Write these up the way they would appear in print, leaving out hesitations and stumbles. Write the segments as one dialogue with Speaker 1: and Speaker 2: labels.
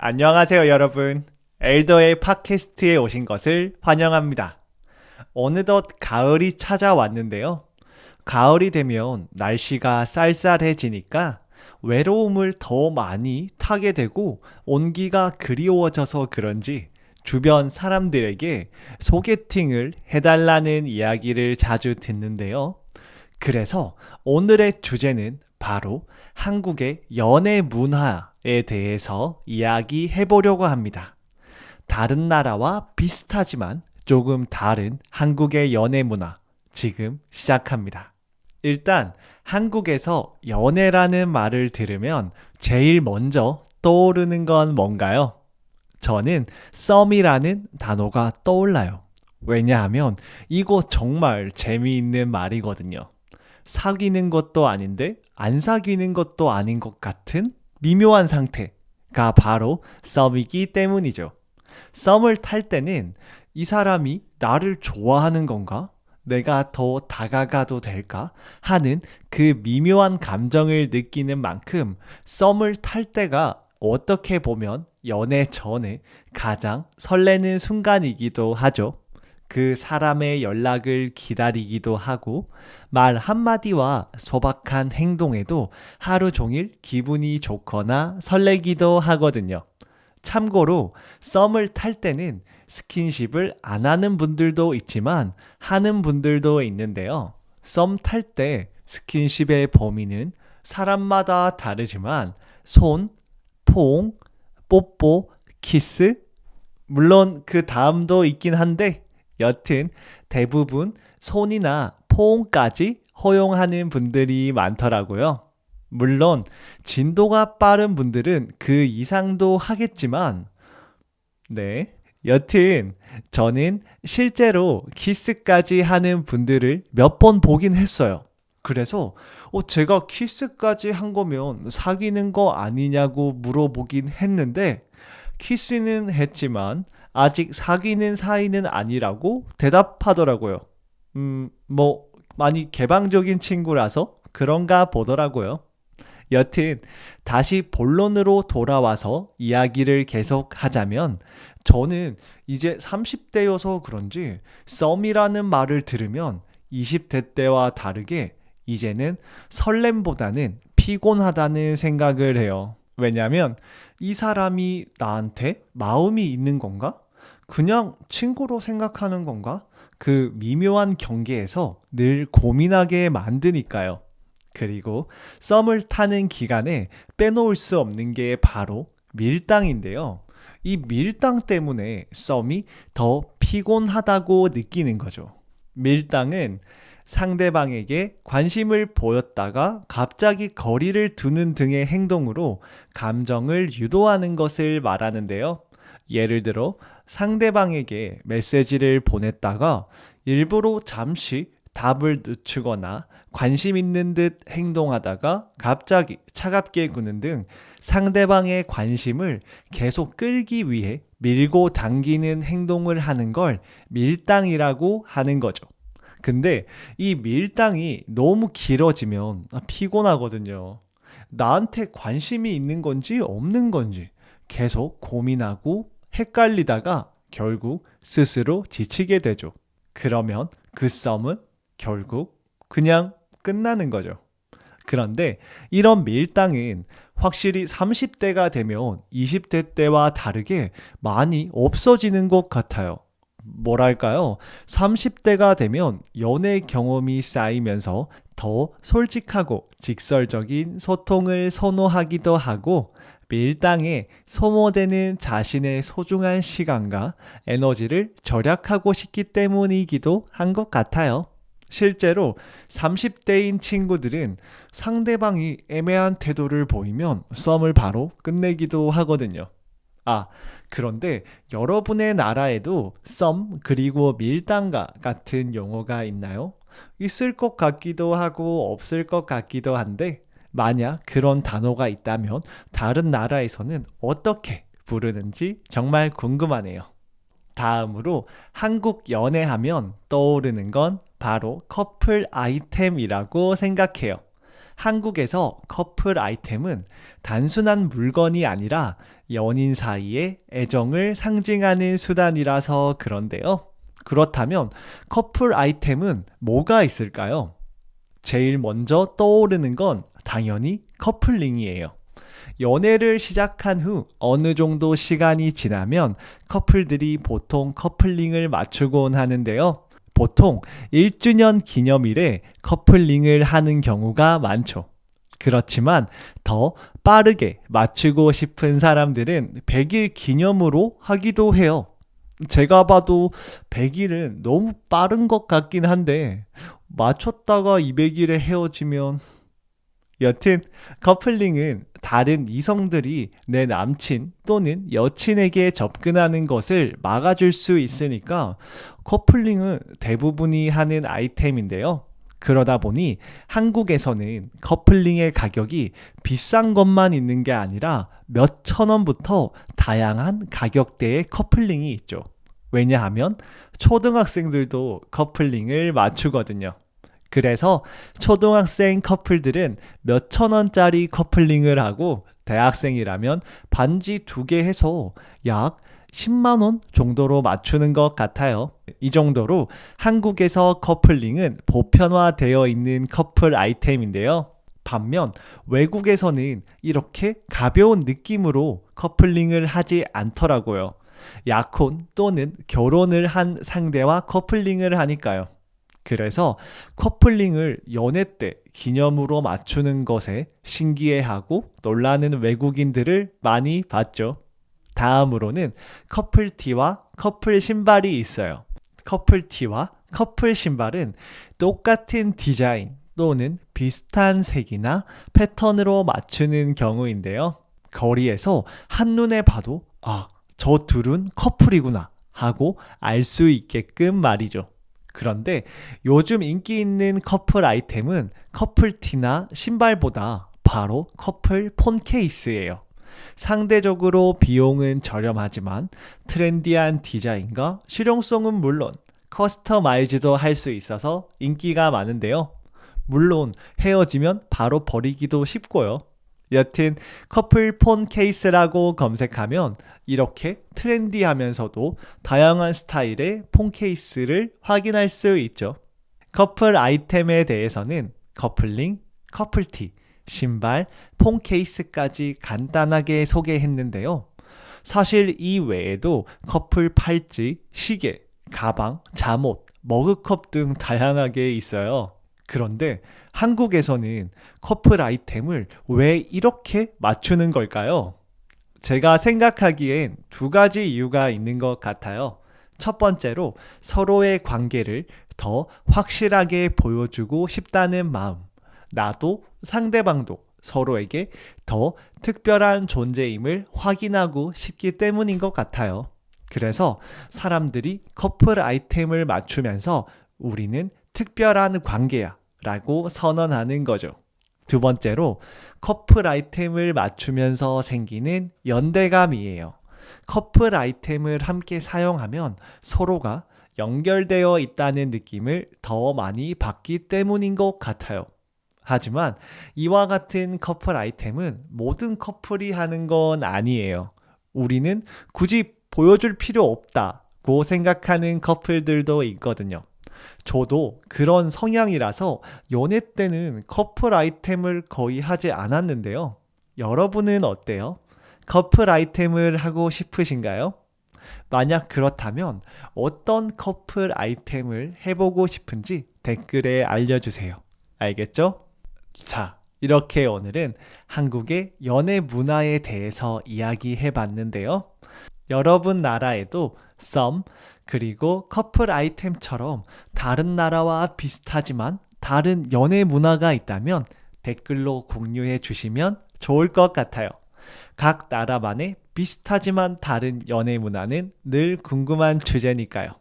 Speaker 1: 안녕하세요, 여러분. 엘더의 팟캐스트에 오신 것을 환영합니다. 어느덧 가을이 찾아왔는데요. 가을이 되면 날씨가 쌀쌀해지니까 외로움을 더 많이 타게 되고 온기가 그리워져서 그런지 주변 사람들에게 소개팅을 해달라는 이야기를 자주 듣는데요. 그래서 오늘의 주제는 바로 한국의 연애 문화에 대해서 이야기해 보려고 합니다. 다른 나라와 비슷하지만 조금 다른 한국의 연애 문화, 지금 시작합니다. 일단 한국에서 연애라는 말을 들으면 제일 먼저 떠오르는 건 뭔가요? 저는 썸이라는 단어가 떠올라요. 왜냐하면 이거 정말 재미있는 말이거든요. 사귀는 것도 아닌데 안 사귀는 것도 아닌 것 같은 미묘한 상태가 바로 썸이기 때문이죠. 썸을 탈 때는 이 사람이 나를 좋아하는 건가? 내가 더 다가가도 될까? 하는 그 미묘한 감정을 느끼는 만큼 썸을 탈 때가 어떻게 보면 연애 전에 가장 설레는 순간이기도 하죠. 그 사람의 연락을 기다리기도 하고 말 한마디와 소박한 행동에도 하루 종일 기분이 좋거나 설레기도 하거든요. 참고로 썸을 탈 때는 스킨십을 안 하는 분들도 있지만 하는 분들도 있는데요. 썸 탈 때 스킨십의 범위는 사람마다 다르지만 손, 포옹, 뽀뽀, 키스, 물론 그 다음도 있긴 한데 여튼 대부분 손이나 포옹까지 허용하는 분들이 많더라고요. 물론 진도가 빠른 분들은 그 이상도 하겠지만 네. 여튼 저는 실제로 키스까지 하는 분들을 몇 번 보긴 했어요. 그래서 제가 키스까지 한 거면 사귀는 거 아니냐고 물어보긴 했는데 키스는 했지만 아직 사귀는 사이는 아니라고 대답하더라고요. 뭐 많이 개방적인 친구라서 그런가 보더라고요. 여튼 다시 본론으로 돌아와서 이야기를 계속 하자면 저는 이제 30대여서 그런지 썸이라는 말을 들으면 20대 때와 다르게 이제는 설렘보다는 피곤하다는 생각을 해요. 왜냐면 이 사람이 나한테 마음이 있는 건가? 그냥 친구로 생각하는 건가? 그 미묘한 경계에서 늘 고민하게 만드니까요. 그리고 썸을 타는 기간에 빼놓을 수 없는 게 바로 밀당인데요. 이 밀당 때문에 썸이 더 피곤하다고 느끼는 거죠. 밀당은 상대방에게 관심을 보였다가 갑자기 거리를 두는 등의 행동으로 감정을 유도하는 것을 말하는데요. 예를 들어 상대방에게 메시지를 보냈다가 일부러 잠시 답을 늦추거나 관심 있는 듯 행동하다가 갑자기 차갑게 구는 등 상대방의 관심을 계속 끌기 위해 밀고 당기는 행동을 하는 걸 밀당이라고 하는 거죠. 근데 이 밀당이 너무 길어지면 피곤하거든요. 나한테 관심이 있는 건지 없는 건지 계속 고민하고 헷갈리다가 결국 스스로 지치게 되죠. 그러면 그 썸은 결국 그냥 끝나는 거죠. 그런데 이런 밀당은 확실히 30대가 되면 20대 때와 다르게 많이 없어지는 것 같아요. 뭐랄까요? 30대가 되면 연애 경험이 쌓이면서 더 솔직하고 직설적인 소통을 선호하기도 하고 밀당에 소모되는 자신의 소중한 시간과 에너지를 절약하고 싶기 때문이기도 한 것 같아요. 실제로 30대인 친구들은 상대방이 애매한 태도를 보이면 썸을 바로 끝내기도 하거든요. 그런데 여러분의 나라에도 썸 그리고 밀당가 같은 용어가 있나요? 있을 것 같기도 하고 없을 것 같기도 한데 만약 그런 단어가 있다면 다른 나라에서는 어떻게 부르는지 정말 궁금하네요. 다음으로 한국 연애하면 떠오르는 건 바로 커플 아이템이라고 생각해요. 한국에서 커플 아이템은 단순한 물건이 아니라 연인 사이의 애정을 상징하는 수단이라서 그런데요. 그렇다면 커플 아이템은 뭐가 있을까요? 제일 먼저 떠오르는 건 당연히 커플링이에요. 연애를 시작한 후 어느 정도 시간이 지나면 커플들이 보통 커플링을 맞추곤 하는데요. 보통 1주년 기념일에 커플링을 하는 경우가 많죠. 그렇지만 더 빠르게 맞추고 싶은 사람들은 100일 기념으로 하기도 해요. 제가 봐도 100일은 너무 빠른 것 같긴 한데 맞췄다가 200일에 헤어지면 여튼 커플링은 다른 이성들이 내 남친 또는 여친에게 접근하는 것을 막아줄 수 있으니까 커플링은 대부분이 하는 아이템인데요. 그러다 보니 한국에서는 커플링의 가격이 비싼 것만 있는 게 아니라 몇 천 원부터 다양한 가격대의 커플링이 있죠. 왜냐하면 초등학생들도 커플링을 맞추거든요. 그래서 초등학생 커플들은 몇 천 원짜리 커플링을 하고 대학생이라면 반지 2개 해서 약 10만 원 정도로 맞추는 것 같아요. 이 정도로 한국에서 커플링은 보편화되어 있는 커플 아이템인데요. 반면 외국에서는 이렇게 가벼운 느낌으로 커플링을 하지 않더라고요. 약혼 또는 결혼을 한 상대와 커플링을 하니까요. 그래서 커플링을 연애 때 기념으로 맞추는 것에 신기해하고 놀라는 외국인들을 많이 봤죠. 다음으로는 커플티와 커플 신발이 있어요. 커플티와 커플 신발은 똑같은 디자인 또는 비슷한 색이나 패턴으로 맞추는 경우인데요. 거리에서 한눈에 봐도 저 둘은 커플이구나 하고 알 수 있게끔 말이죠. 그런데 요즘 인기 있는 커플 아이템은 커플티나 신발보다 바로 커플 폰 케이스예요. 상대적으로 비용은 저렴하지만 트렌디한 디자인과 실용성은 물론 커스터마이즈도 할 수 있어서 인기가 많은데요. 물론 헤어지면 바로 버리기도 쉽고요. 여튼 커플 폰 케이스라고 검색하면 이렇게 트렌디하면서도 다양한 스타일의 폰 케이스를 확인할 수 있죠. 커플 아이템에 대해서는 커플링, 커플티, 신발, 폰 케이스까지 간단하게 소개했는데요. 사실 이 외에도 커플 팔찌, 시계, 가방, 잠옷, 머그컵 등 다양하게 있어요. 그런데 한국에서는 커플 아이템을 왜 이렇게 맞추는 걸까요? 제가 생각하기엔 2가지 이유가 있는 것 같아요. 첫 번째로 서로의 관계를 더 확실하게 보여주고 싶다는 마음. 나도 상대방도 서로에게 더 특별한 존재임을 확인하고 싶기 때문인 것 같아요. 그래서 사람들이 커플 아이템을 맞추면서 우리는 특별한 관계야 라고 선언하는 거죠. 두 번째로 커플 아이템을 맞추면서 생기는 연대감이에요. 커플 아이템을 함께 사용하면 서로가 연결되어 있다는 느낌을 더 많이 받기 때문인 것 같아요. 하지만 이와 같은 커플 아이템은 모든 커플이 하는 건 아니에요. 우리는 굳이 보여줄 필요 없다고 생각하는 커플들도 있거든요. 저도 그런 성향이라서 연애 때는 커플 아이템을 거의 하지 않았는데요. 여러분은 어때요? 커플 아이템을 하고 싶으신가요? 만약 그렇다면 어떤 커플 아이템을 해보고 싶은지 댓글에 알려주세요. 알겠죠? 자, 이렇게 오늘은 한국의 연애 문화에 대해서 이야기해 봤는데요. 여러분 나라에도 썸 그리고 커플 아이템처럼 다른 나라와 비슷하지만 다른 연애 문화가 있다면 댓글로 공유해 주시면 좋을 것 같아요. 각 나라만의 비슷하지만 다른 연애 문화는 늘 궁금한 주제니까요.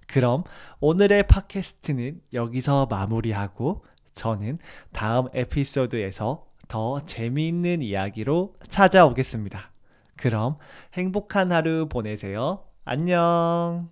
Speaker 1: 그럼 오늘의 팟캐스트는 여기서 마무리하고 저는 다음 에피소드에서 더 재미있는 이야기로 찾아오겠습니다. 그럼 행복한 하루 보내세요. 안녕.